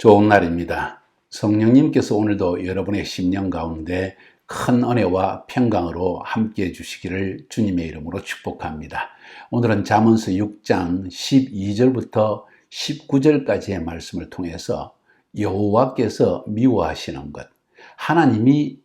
좋은 날입니다. 성령님께서 오늘도 여러분의 심령 가운데 큰 은혜와 평강으로 함께 해주시기를 주님의 이름으로 축복합니다. 오늘은 잠언서 6장 12절부터 19절까지의 말씀을 통해서 여호와께서 미워하시는 것, 하나님이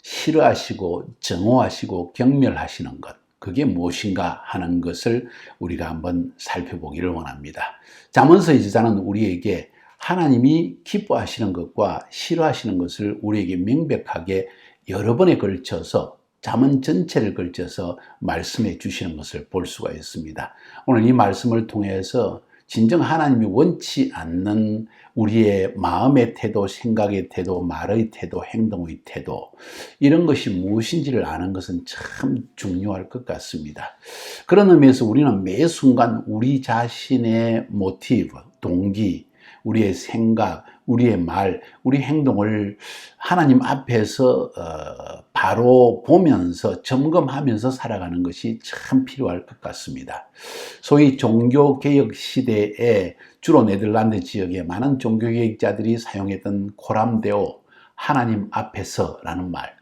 싫어하시고 정오하시고 경멸하시는 것, 그게 무엇인가 하는 것을 우리가 한번 살펴보기를 원합니다. 잠언서 저자는 우리에게 하나님이 기뻐하시는 것과 싫어하시는 것을 우리에게 명백하게 여러 번에 걸쳐서 잠언 전체를 걸쳐서 말씀해 주시는 것을 볼 수가 있습니다. 오늘 이 말씀을 통해서 진정 하나님이 원치 않는 우리의 마음의 태도, 생각의 태도, 말의 태도, 행동의 태도, 이런 것이 무엇인지를 아는 것은 참 중요할 것 같습니다. 그런 의미에서 우리는 매 순간 우리 자신의 모티브, 동기, 우리의 생각, 우리의 말, 우리 행동을 하나님 앞에서 바로 보면서 점검하면서 살아가는 것이 참 필요할 것 같습니다. 소위 종교개혁 시대에 주로 네덜란드 지역에 많은 종교개혁자들이 사용했던 코람데오, 하나님 앞에서라는 말,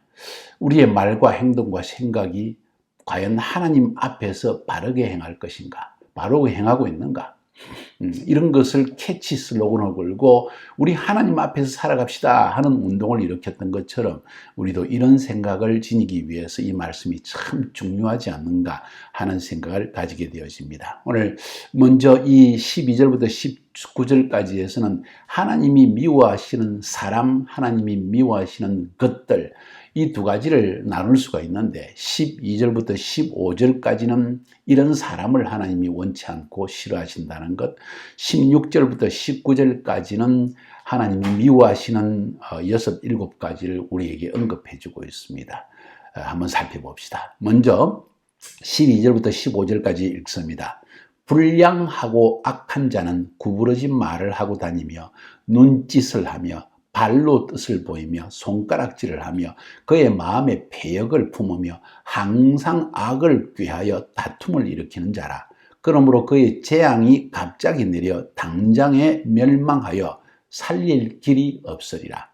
우리의 말과 행동과 생각이 과연 하나님 앞에서 바르게 행할 것인가, 바로 행하고 있는가, 이런 것을 캐치 슬로건을 걸고 우리 하나님 앞에서 살아갑시다 하는 운동을 일으켰던 것처럼 우리도 이런 생각을 지니기 위해서 이 말씀이 참 중요하지 않는가 하는 생각을 가지게 되어집니다. 오늘 먼저 이 12절부터 19절까지에서는 하나님이 미워하시는 사람, 하나님이 미워하시는 것들, 이 두 가지를 나눌 수가 있는데 12절부터 15절까지는 이런 사람을 하나님이 원치 않고 싫어하신다는 것, 16절부터 19절까지는 하나님이 미워하시는 6, 7가지를 우리에게 언급해 주고 있습니다. 한번 살펴봅시다. 먼저 12절부터 15절까지 읽습니다. 불량하고 악한 자는 구부러진 말을 하고 다니며 눈짓을 하며 발로 뜻을 보이며 손가락질을 하며 그의 마음에 패역을 품으며 항상 악을 꾀하여 다툼을 일으키는 자라. 그러므로 그의 재앙이 갑자기 내려 당장에 멸망하여 살릴 길이 없으리라.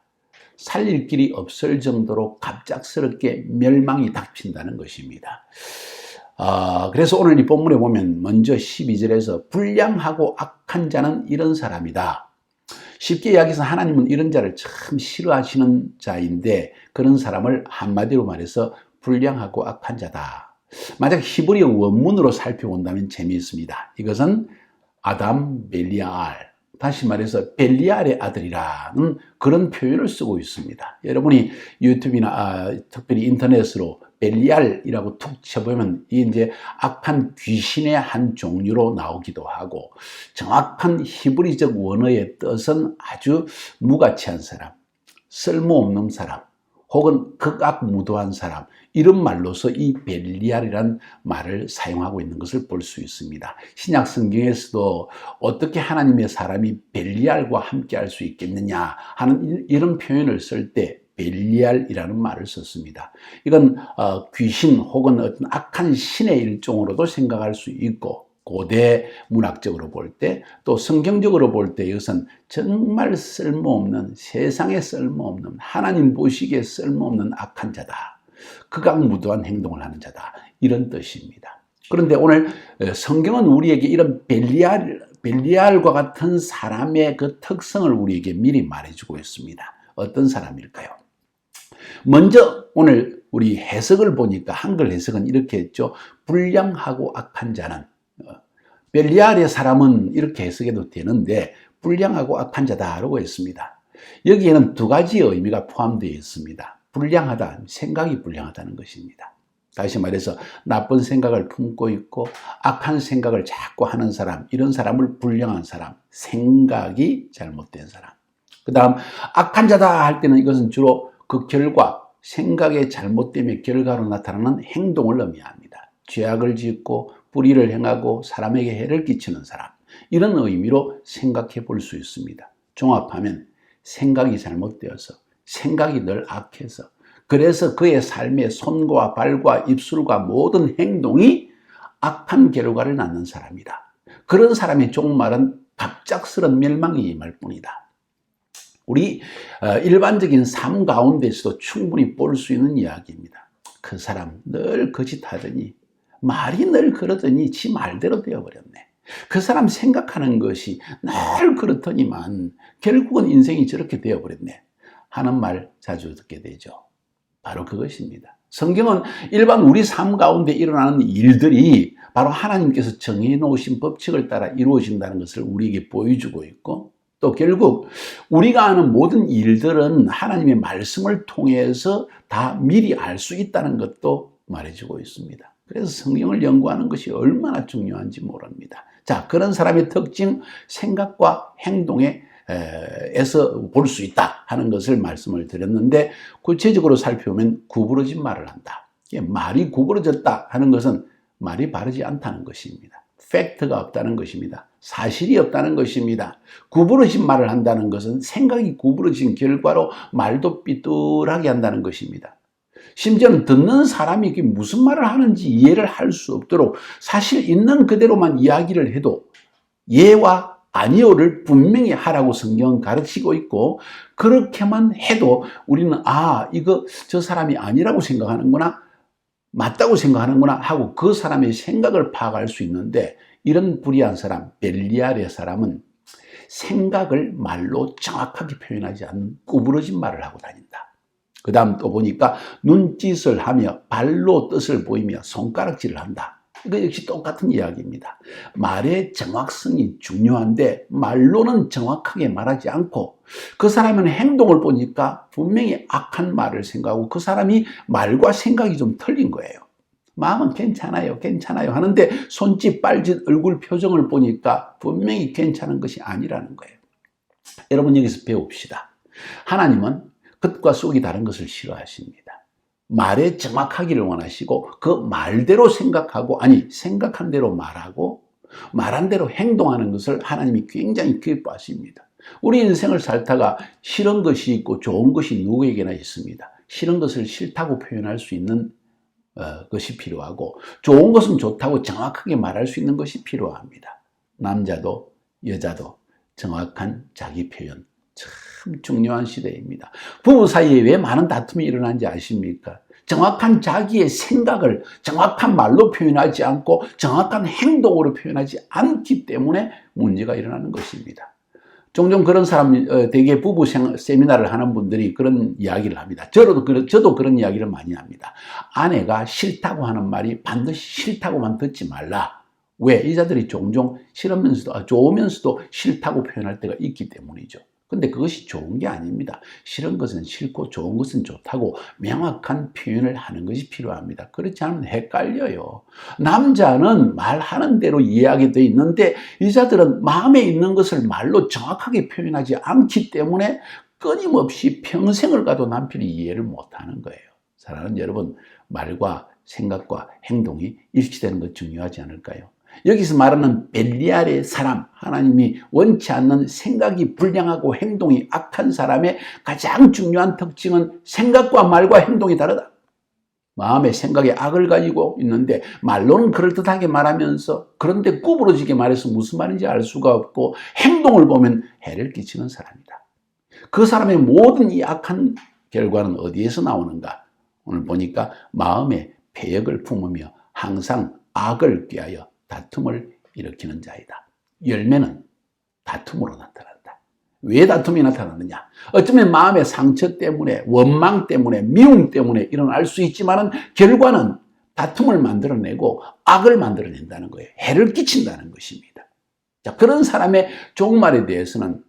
살릴 길이 없을 정도로 갑작스럽게 멸망이 닥친다는 것입니다. 그래서 오늘 이 본문에 보면 먼저 12절에서 불량하고 악한 자는 이런 사람이다. 쉽게 이야기해서 하나님은 이런 자를 참 싫어하시는 자인데 그런 사람을 한마디로 말해서 불량하고 악한 자다. 만약 히브리어 원문으로 살펴본다면 재미있습니다. 이것은 아담 벨리알, 다시 말해서 벨리알의 아들이라는 그런 표현을 쓰고 있습니다. 여러분이 유튜브나 특별히 인터넷으로 벨리알이라고 툭 쳐보면 이게 이제 악한 귀신의 한 종류로 나오기도 하고, 정확한 히브리적 원어의 뜻은 아주 무가치한 사람, 쓸모없는 사람, 혹은 극악무도한 사람, 이런 말로서 이 벨리알이란 말을 사용하고 있는 것을 볼 수 있습니다. 신약 성경에서도 어떻게 하나님의 사람이 벨리알과 함께 할 수 있겠느냐 하는 이런 표현을 쓸 때 벨리알이라는 말을 썼습니다. 이건 귀신 혹은 어떤 악한 신의 일종으로도 생각할 수 있고, 고대 문학적으로 볼 때, 또 성경적으로 볼 때 이것은 정말 쓸모없는, 세상에 쓸모없는, 하나님 보시기에 쓸모없는 악한 자다, 극악무도한 행동을 하는 자다, 이런 뜻입니다. 그런데 오늘 성경은 우리에게 이런 벨리알과 같은 사람의 그 특성을 우리에게 미리 말해주고 있습니다. 어떤 사람일까요? 먼저 오늘 우리 해석을 보니까 한글 해석은 이렇게 했죠. 불량하고 악한 자는, 벨리알의 사람은 이렇게 해석해도 되는데 불량하고 악한 자다라고 했습니다. 여기에는 두 가지의 의미가 포함되어 있습니다. 불량하다, 생각이 불량하다는 것입니다. 다시 말해서 나쁜 생각을 품고 있고 악한 생각을 자꾸 하는 사람, 이런 사람을 불량한 사람, 생각이 잘못된 사람. 그 다음 악한 자다 할 때는 이것은 주로 그 결과, 생각의 잘못됨의 결과로 나타나는 행동을 의미합니다. 죄악을 짓고 불의를 행하고 사람에게 해를 끼치는 사람, 이런 의미로 생각해 볼 수 있습니다. 종합하면 생각이 잘못되어서, 생각이 늘 악해서, 그래서 그의 삶의 손과 발과 입술과 모든 행동이 악한 결과를 낳는 사람이다. 그런 사람의 종말은 갑작스런 멸망이 임할 뿐이다. 우리 일반적인 삶 가운데서도 충분히 볼 수 있는 이야기입니다. 그 사람 늘 거짓하더니 말이 늘 그러더니 지 말대로 되어버렸네. 그 사람 생각하는 것이 늘 그렇더니만 결국은 인생이 저렇게 되어버렸네 하는 말 자주 듣게 되죠. 바로 그것입니다. 성경은 일반 우리 삶 가운데 일어나는 일들이 바로 하나님께서 정해 놓으신 법칙을 따라 이루어진다는 것을 우리에게 보여주고 있고, 또 결국 우리가 하는 모든 일들은 하나님의 말씀을 통해서 다 미리 알 수 있다는 것도 말해주고 있습니다. 그래서 성경을 연구하는 것이 얼마나 중요한지 모릅니다. 자, 그런 사람의 특징, 생각과 행동에 에서 볼 수 있다 하는 것을 말씀을 드렸는데, 구체적으로 살펴보면 구부러진 말을 한다. 말이 구부러졌다 하는 것은 말이 바르지 않다는 것입니다. 팩트가 없다는 것입니다. 사실이 없다는 것입니다. 구부러진 말을 한다는 것은 생각이 구부러진 결과로 말도 삐뚤하게 한다는 것입니다. 심지어는 듣는 사람이 무슨 말을 하는지 이해를 할 수 없도록 사실 있는 그대로만 이야기를 해도 예와 아니오를 분명히 하라고 성경은 가르치고 있고, 그렇게만 해도 우리는 이거 저 사람이 아니라고 생각하는구나, 맞다고 생각하는구나 하고 그 사람의 생각을 파악할 수 있는데, 이런 불의한 사람, 벨리알의 사람은 생각을 말로 정확하게 표현하지 않는 구부러진 말을 하고 다닌다. 그 다음 또 보니까 눈짓을 하며 발로 뜻을 보이며 손가락질을 한다. 이거 역시 똑같은 이야기입니다. 말의 정확성이 중요한데 말로는 정확하게 말하지 않고, 그 사람의 행동을 보니까 분명히 악한 말을 생각하고 그 사람이 말과 생각이 좀 틀린 거예요. 마음은 괜찮아요, 괜찮아요 하는데 손짓, 발짓, 얼굴 표정을 보니까 분명히 괜찮은 것이 아니라는 거예요. 여러분, 여기서 배웁시다. 하나님은 겉과 속이 다른 것을 싫어하십니다. 말에 정확하기를 원하시고 그 말대로 생각하고, 생각한 대로 말하고 말한 대로 행동하는 것을 하나님이 굉장히 기뻐하십니다. 우리 인생을 살다가 싫은 것이 있고 좋은 것이 누구에게나 있습니다. 싫은 것을 싫다고 표현할 수 있는 것이 필요하고, 좋은 것은 좋다고 정확하게 말할 수 있는 것이 필요합니다. 남자도 여자도 정확한 자기 표현 참 중요한 시대입니다. 부부 사이에 왜 많은 다툼이 일어나는지 아십니까? 정확한 자기의 생각을 정확한 말로 표현하지 않고 정확한 행동으로 표현하지 않기 때문에 문제가 일어나는 것입니다. 종종 그런 사람, 대개 부부 세미나를 하는 분들이 그런 이야기를 합니다. 저도 그런 이야기를 많이 합니다. 아내가 싫다고 하는 말이 반드시 싫다고만 듣지 말라. 왜? 여자들이 종종 싫으면서도, 좋으면서도 싫다고 표현할 때가 있기 때문이죠. 근데 그것이 좋은 게 아닙니다. 싫은 것은 싫고 좋은 것은 좋다고 명확한 표현을 하는 것이 필요합니다. 그렇지 않으면 헷갈려요. 남자는 말하는 대로 이해하게 돼 있는데 여자들은 마음에 있는 것을 말로 정확하게 표현하지 않기 때문에 끊임없이 평생을 가도 남편이 이해를 못하는 거예요. 사랑하는 여러분, 말과 생각과 행동이 일치되는 것 중요하지 않을까요? 여기서 말하는 벨리알의 사람, 하나님이 원치 않는 생각이 불량하고 행동이 악한 사람의 가장 중요한 특징은 생각과 말과 행동이 다르다. 마음의 생각에 악을 가지고 있는데 말로는 그럴듯하게 말하면서, 그런데 구부러지게 말해서 무슨 말인지 알 수가 없고 행동을 보면 해를 끼치는 사람이다. 그 사람의 모든 이 악한 결과는 어디에서 나오는가? 오늘 보니까 마음에 패역을 품으며 항상 악을 꾀하여 다툼을 일으키는 자이다. 열매는 다툼으로 나타난다. 왜 다툼이 나타나느냐? 어쩌면 마음의 상처 때문에, 원망 때문에, 미움 때문에 일어날 수 있지만 결과는 다툼을 만들어내고 악을 만들어낸다는 거예요. 해를 끼친다는 것입니다. 자, 그런 사람의 종말에 대해서는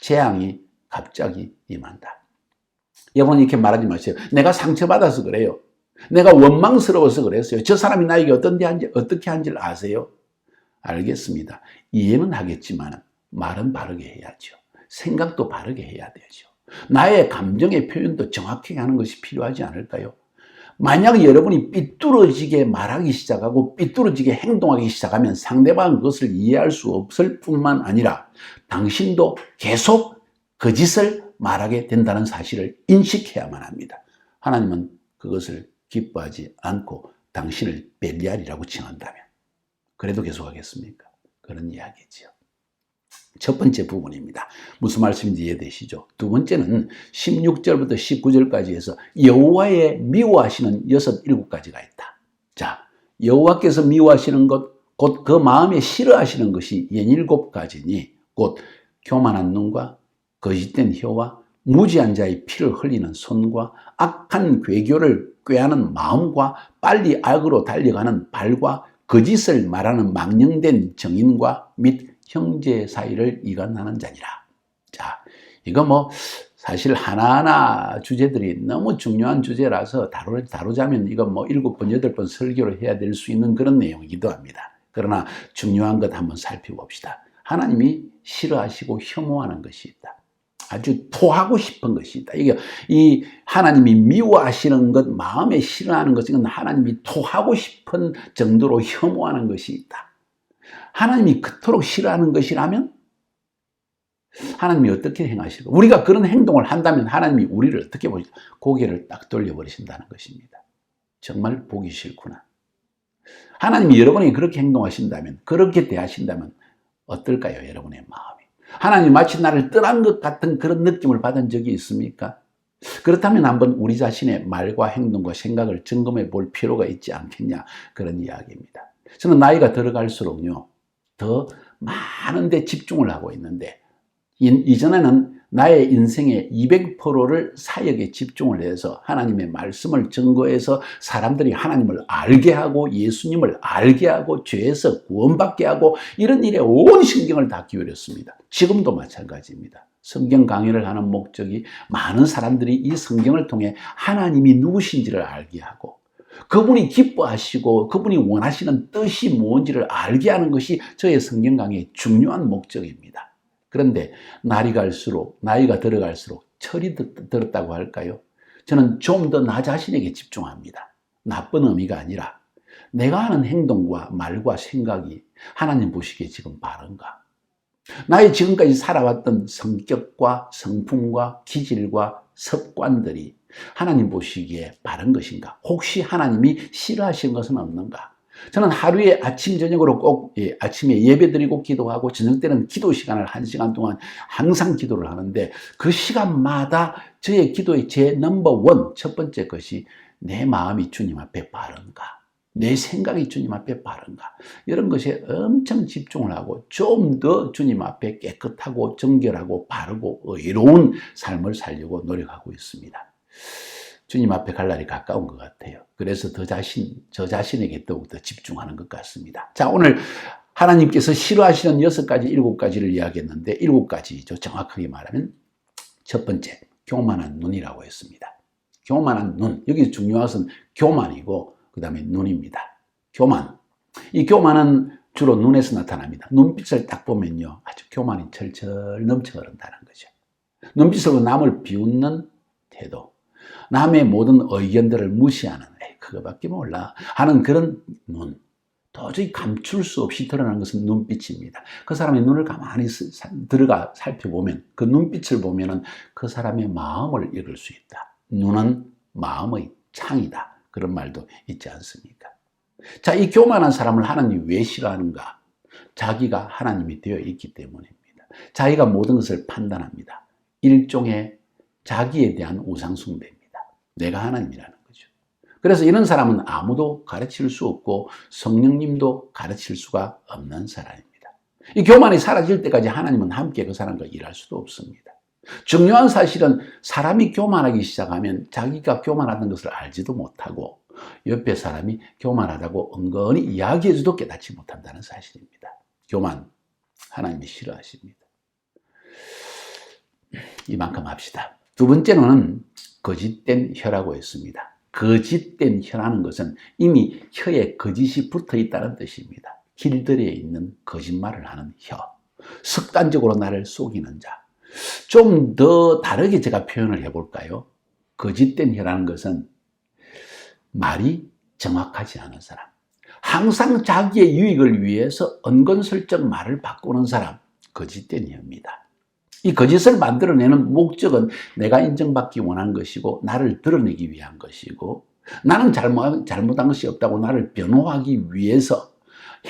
재앙이 갑자기 임한다. 여러분, 이렇게 말하지 마세요. 내가 상처받아서 그래요. 내가 원망스러워서 그랬어요. 저 사람이 나에게 어떻게 한지를 아세요? 알겠습니다. 이해는 하겠지만 말은 바르게 해야죠. 생각도 바르게 해야 되죠. 나의 감정의 표현도 정확하게 하는 것이 필요하지 않을까요? 만약 여러분이 삐뚤어지게 말하기 시작하고 삐뚤어지게 행동하기 시작하면 상대방은 그것을 이해할 수 없을 뿐만 아니라 당신도 계속 거짓을 말하게 된다는 사실을 인식해야만 합니다. 하나님은 그것을 기뻐하지 않고 당신을 벨리알이라고 칭한다면 그래도 계속하겠습니까? 그런 이야기죠. 첫 번째 부분입니다. 무슨 말씀인지 이해되시죠? 두 번째는 16절부터 19절까지 해서 여호와의 미워하시는 6, 7가지가 있다. 자, 여호와께서 미워하시는 것, 곧 그 마음에 싫어하시는 것이 17가지니 곧 교만한 눈과 거짓된 혀와 무지한 자의 피를 흘리는 손과 악한 괴교를 꾀하는 마음과 빨리 악으로 달려가는 발과 거짓을 말하는 망령된 정인과 및 형제 사이를 이간하는 자니라. 자, 이거 사실 하나하나 주제들이 너무 중요한 주제라서 다루자면 이거 7번, 8번 설교를 해야 될 수 있는 그런 내용이기도 합니다. 그러나 중요한 것 한번 살펴봅시다. 하나님이 싫어하시고 혐오하는 것이 있다. 아주 토하고 싶은 것이 있다. 이 하나님이 미워하시는 것, 마음에 싫어하는 것, 이건 하나님이 토하고 싶은 정도로 혐오하는 것이 있다. 하나님이 그토록 싫어하는 것이라면 하나님이 어떻게 행하실까? 우리가 그런 행동을 한다면 하나님이 우리를 어떻게 보실까? 고개를 딱 돌려버리신다는 것입니다. 정말 보기 싫구나. 하나님이 여러분에게 그렇게 행동하신다면, 그렇게 대하신다면 어떨까요? 여러분의 마음이. 하나님이 마치 나를 떠난 것 같은 그런 느낌을 받은 적이 있습니까? 그렇다면 한번 우리 자신의 말과 행동과 생각을 점검해 볼 필요가 있지 않겠냐, 그런 이야기입니다. 저는 나이가 들어갈수록요, 더 많은 데 집중을 하고 있는데, 이전에는 나의 인생의 200%를 사역에 집중을 해서 하나님의 말씀을 증거해서 사람들이 하나님을 알게 하고 예수님을 알게 하고 죄에서 구원받게 하고 이런 일에 온 신경을 다 기울였습니다. 지금도 마찬가지입니다. 성경 강의를 하는 목적이 많은 사람들이 이 성경을 통해 하나님이 누구신지를 알게 하고 그분이 기뻐하시고 그분이 원하시는 뜻이 뭔지를 알게 하는 것이 저의 성경 강의의 중요한 목적입니다. 그런데 나이가 들어갈수록 철이 들었다고 할까요? 저는 좀 더 나 자신에게 집중합니다. 나쁜 의미가 아니라 내가 하는 행동과 말과 생각이 하나님 보시기에 지금 바른가? 나의 지금까지 살아왔던 성격과 성품과 기질과 습관들이 하나님 보시기에 바른 것인가? 혹시 하나님이 싫어하시는 것은 없는가? 저는 하루에 아침 저녁으로 꼭 아침에 예배드리고 기도하고 저녁 때는 기도 시간을 1시간 동안 항상 기도를 하는데 그 시간마다 저의 기도의 제 넘버 1 첫 번째 것이 내 마음이 주님 앞에 바른가? 내 생각이 주님 앞에 바른가? 이런 것에 엄청 집중을 하고 좀 더 주님 앞에 깨끗하고 정결하고 바르고 의로운 삶을 살려고 노력하고 있습니다. 주님 앞에 갈 날이 가까운 것 같아요. 그래서 저 자신에게 더욱더 집중하는 것 같습니다. 자, 오늘 하나님께서 싫어하시는 6가지, 7가지를 이야기했는데 7가지죠. 정확하게 말하면 첫 번째, 교만한 눈이라고 했습니다. 교만한 눈. 여기 중요한 것은 교만이고 그 다음에 눈입니다. 교만. 이 교만은 주로 눈에서 나타납니다. 눈빛을 딱 보면요. 아주 교만이 철철 넘쳐 흐른다는 거죠. 눈빛으로 남을 비웃는 태도. 남의 모든 의견들을 무시하는 그거밖에 몰라 하는 그런 눈. 도저히 감출 수 없이 드러나는 것은 눈빛입니다. 그 사람의 눈을 가만히 들어가 살펴보면 그 눈빛을 보면 그 사람의 마음을 읽을 수 있다. 눈은 마음의 창이다. 그런 말도 있지 않습니까? 자, 이 교만한 사람을 하나님이 왜 싫어하는가? 자기가 하나님이 되어 있기 때문입니다. 자기가 모든 것을 판단합니다. 일종의 자기에 대한 우상숭배입니다. 내가 하나님이라는 거죠. 그래서 이런 사람은 아무도 가르칠 수 없고 성령님도 가르칠 수가 없는 사람입니다. 이 교만이 사라질 때까지 하나님은 함께 그 사람과 일할 수도 없습니다. 중요한 사실은 사람이 교만하기 시작하면 자기가 교만하다는 것을 알지도 못하고 옆에 사람이 교만하다고 은근히 이야기해줘도 깨닫지 못한다는 사실입니다. 교만, 하나님이 싫어하십니다. 이만큼 합시다. 두 번째는 거짓된 혀라고 했습니다. 거짓된 혀라는 것은 이미 혀에 거짓이 붙어 있다는 뜻입니다. 길들여 있는 거짓말을 하는 혀. 습관적으로 나를 속이는 자. 좀 더 다르게 제가 표현을 해볼까요? 거짓된 혀라는 것은 말이 정확하지 않은 사람. 항상 자기의 유익을 위해서 은근슬쩍 말을 바꾸는 사람. 거짓된 혀입니다. 이 거짓을 만들어내는 목적은 내가 인정받기 원한 것이고 나를 드러내기 위한 것이고 나는 잘못한 것이 없다고 나를 변호하기 위해서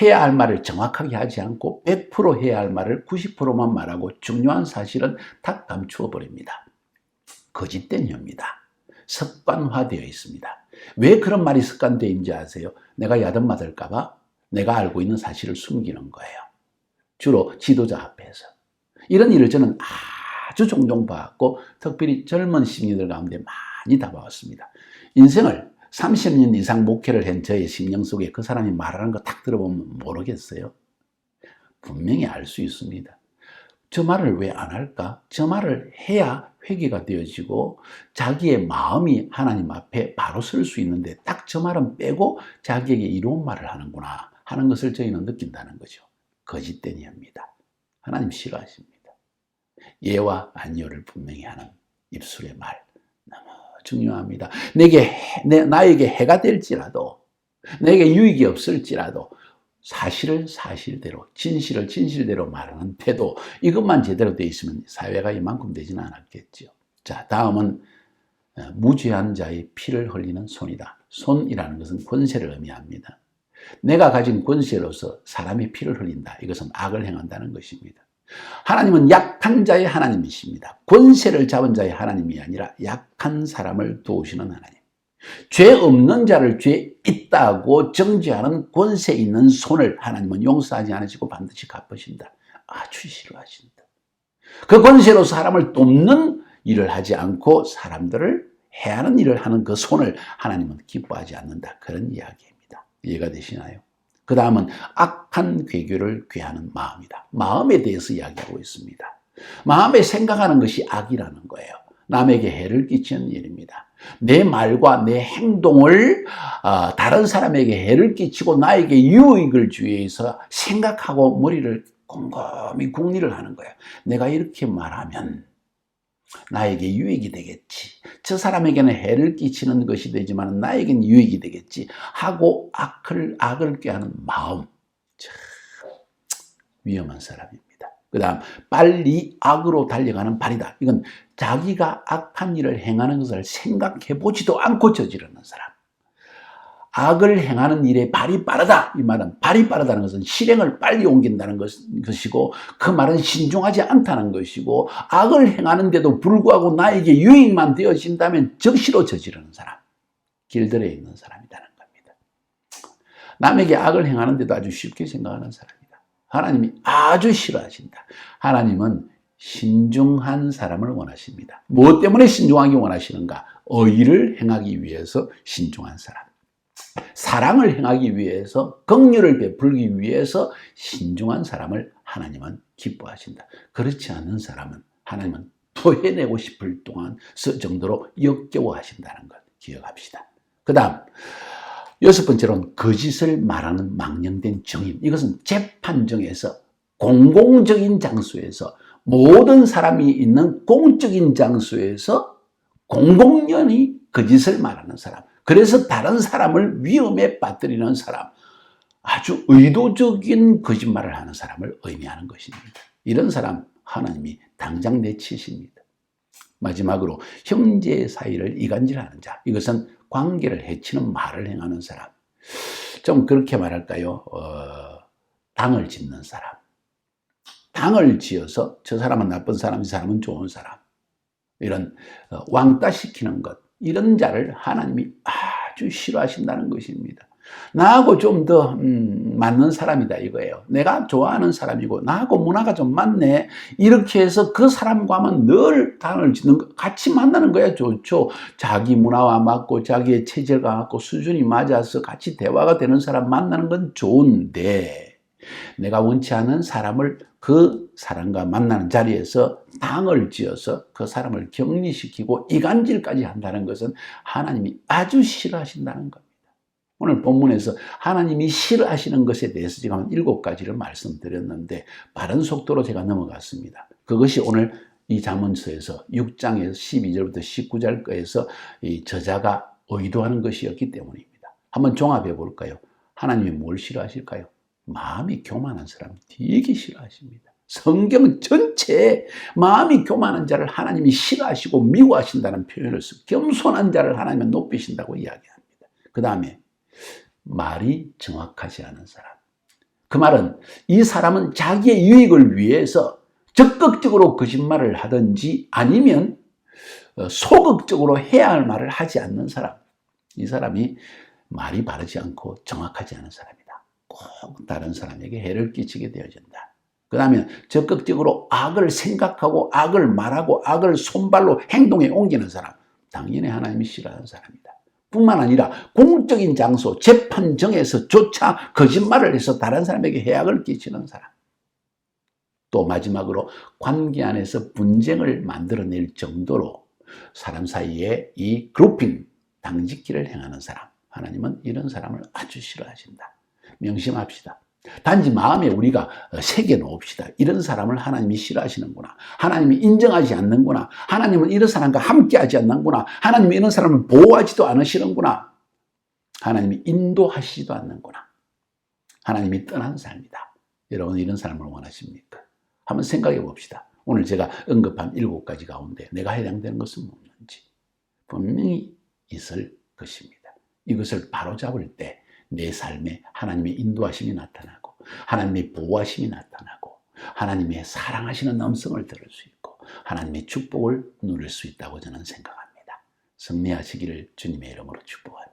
해야 할 말을 정확하게 하지 않고 100% 해야 할 말을 90%만 말하고 중요한 사실은 다 감추어 버립니다. 거짓된 혀입니다. 습관화되어 있습니다. 왜 그런 말이 습관되어 있는지 아세요? 내가 야단맞을까 봐 내가 알고 있는 사실을 숨기는 거예요. 주로 지도자 앞에서. 이런 일을 저는 아주 종종 봐왔고 특별히 젊은 시민들 가운데 많이 다봐왔습니다. 인생을 30년 이상 목회를 한 저의 심령 속에 그 사람이 말하는 거 딱 들어보면 모르겠어요? 분명히 알 수 있습니다. 저 말을 왜 안 할까? 저 말을 해야 회개가 되어지고 자기의 마음이 하나님 앞에 바로 설 수 있는데 딱 저 말은 빼고 자기에게 이로운 말을 하는구나 하는 것을 저희는 느낀다는 거죠. 거짓된 혀입니다. 하나님 싫어하십니다. 예와 아니요를 분명히 하는 입술의 말 너무 중요합니다. 나에게 해가 될지라도 내게 유익이 없을지라도 사실을 사실대로 진실을 진실대로 말하는 태도 이것만 제대로 되어 있으면 사회가 이만큼 되지는 않았겠죠. 자, 다음은 무죄한 자의 피를 흘리는 손이다. 손이라는 것은 권세를 의미합니다. 내가 가진 권세로서 사람의 피를 흘린다. 이것은 악을 행한다는 것입니다. 하나님은 약한 자의 하나님이십니다. 권세를 잡은 자의 하나님이 아니라 약한 사람을 도우시는 하나님. 죄 없는 자를 죄 있다고 정죄하는 권세 있는 손을 하나님은 용서하지 않으시고 반드시 갚으신다. 아주 싫어하신다. 그 권세로 사람을 돕는 일을 하지 않고 사람들을 해하는 일을 하는 그 손을 하나님은 기뻐하지 않는다. 그런 이야기입니다. 이해가 되시나요? 그 다음은 악한 괴교를 괴하는 마음이다. 마음에 대해서 이야기하고 있습니다. 마음에 생각하는 것이 악이라는 거예요. 남에게 해를 끼치는 일입니다. 내 말과 내 행동을 다른 사람에게 해를 끼치고 나에게 유익을 주기 위해서 생각하고 머리를 곰곰이 궁리를 하는 거예요. 내가 이렇게 말하면 나에게 유익이 되겠지. 저 사람에게는 해를 끼치는 것이 되지만 나에게는 유익이 되겠지 하고 악을 꾀하는 마음. 참 위험한 사람입니다. 그 다음 빨리 악으로 달려가는 발이다. 이건 자기가 악한 일을 행하는 것을 생각해 보지도 않고 저지르는 사람. 악을 행하는 일에 발이 빠르다. 이 말은 발이 빠르다는 것은 실행을 빨리 옮긴다는 것이고 그 말은 신중하지 않다는 것이고 악을 행하는데도 불구하고 나에게 유익만 되어진다면 적시로 저지르는 사람. 길들여 있는 사람이라는 겁니다. 남에게 악을 행하는데도 아주 쉽게 생각하는 사람이다. 하나님이 아주 싫어하신다. 하나님은 신중한 사람을 원하십니다. 무엇 때문에 신중하기 원하시는가? 의를 행하기 위해서 신중한 사람. 사랑을 행하기 위해서 긍휼을 베풀기 위해서 신중한 사람을 하나님은 기뻐하신다. 그렇지 않은 사람은 하나님은 토해내고 싶을 동안 정도로 역겨워하신다는 것 기억합시다. 그 다음 6번째로는 거짓을 말하는 망령된 증인. 이것은 재판정에서 공공적인 장소에서 모든 사람이 있는 공적인 장소에서 공공연히 거짓을 말하는 사람. 그래서 다른 사람을 위험에 빠뜨리는 사람. 아주 의도적인 거짓말을 하는 사람을 의미하는 것입니다. 이런 사람 하나님이 당장 내치십니다. 마지막으로 형제 사이를 이간질하는 자. 이것은 관계를 해치는 말을 행하는 사람. 좀 그렇게 말할까요? 당을 짓는 사람. 당을 지어서 저 사람은 나쁜 사람, 이 사람은 좋은 사람. 이런 왕따시키는 것. 이런 자를 하나님이 아주 싫어하신다는 것입니다. 나하고 좀 더 맞는 사람이다 이거예요. 내가 좋아하는 사람이고 나하고 문화가 좀 맞네. 이렇게 해서 그 사람과만 늘 당을 짓는 거 같이 만나는 거야 좋죠. 자기 문화와 맞고 자기의 체질과 맞고 수준이 맞아서 같이 대화가 되는 사람 만나는 건 좋은데 내가 원치 않은 사람을 그 사람과 만나는 자리에서 당을 지어서 그 사람을 격리시키고 이간질까지 한다는 것은 하나님이 아주 싫어하신다는 겁니다. 오늘 본문에서 하나님이 싫어하시는 것에 대해서 제가 한 7가지를 말씀드렸는데 빠른 속도로 제가 넘어갔습니다. 그것이 오늘 이 잠언서에서 6장에서 12절부터 19절까지에서 이 저자가 의도하는 것이었기 때문입니다. 한번 종합해 볼까요? 하나님이 뭘 싫어하실까요? 마음이 교만한 사람 되게 싫어하십니다. 성경 전체에 마음이 교만한 자를 하나님이 싫어하시고 미워하신다는 표현을 쓰고 겸손한 자를 하나님은 높이신다고 이야기합니다. 그 다음에 말이 정확하지 않은 사람. 그 말은 이 사람은 자기의 유익을 위해서 적극적으로 거짓말을 하든지 아니면 소극적으로 해야 할 말을 하지 않는 사람. 이 사람이 말이 바르지 않고 정확하지 않은 사람이다. 꼭 다른 사람에게 해를 끼치게 되어진다. 그 다음에 적극적으로 악을 생각하고 악을 말하고 악을 손발로 행동에 옮기는 사람. 당연히 하나님이 싫어하는 사람이다. 뿐만 아니라 공적인 장소, 재판정에서조차 거짓말을 해서 다른 사람에게 해악을 끼치는 사람. 또 마지막으로 관계 안에서 분쟁을 만들어낼 정도로 사람 사이에 이 그룹핑, 당짓기를 행하는 사람. 하나님은 이런 사람을 아주 싫어하신다. 명심합시다. 단지 마음에 우리가 새겨놓읍시다. 이런 사람을 하나님이 싫어하시는구나. 하나님이 인정하지 않는구나. 하나님은 이런 사람과 함께하지 않는구나. 하나님이 이런 사람을 보호하지도 않으시는구나. 하나님이 인도하시지도 않는구나. 하나님이 떠난 삶이다. 여러분 이런 사람을 원하십니까? 한번 생각해 봅시다. 오늘 제가 언급한 7가지 가운데 내가 해당되는 것은 없는지 분명히 있을 것입니다. 이것을 바로잡을 때 내 삶에 하나님의 인도하심이 나타나고 하나님의 보호하심이 나타나고 하나님의 사랑하시는 음성을 들을 수 있고 하나님의 축복을 누릴 수 있다고 저는 생각합니다. 승리하시기를 주님의 이름으로 축복합니다.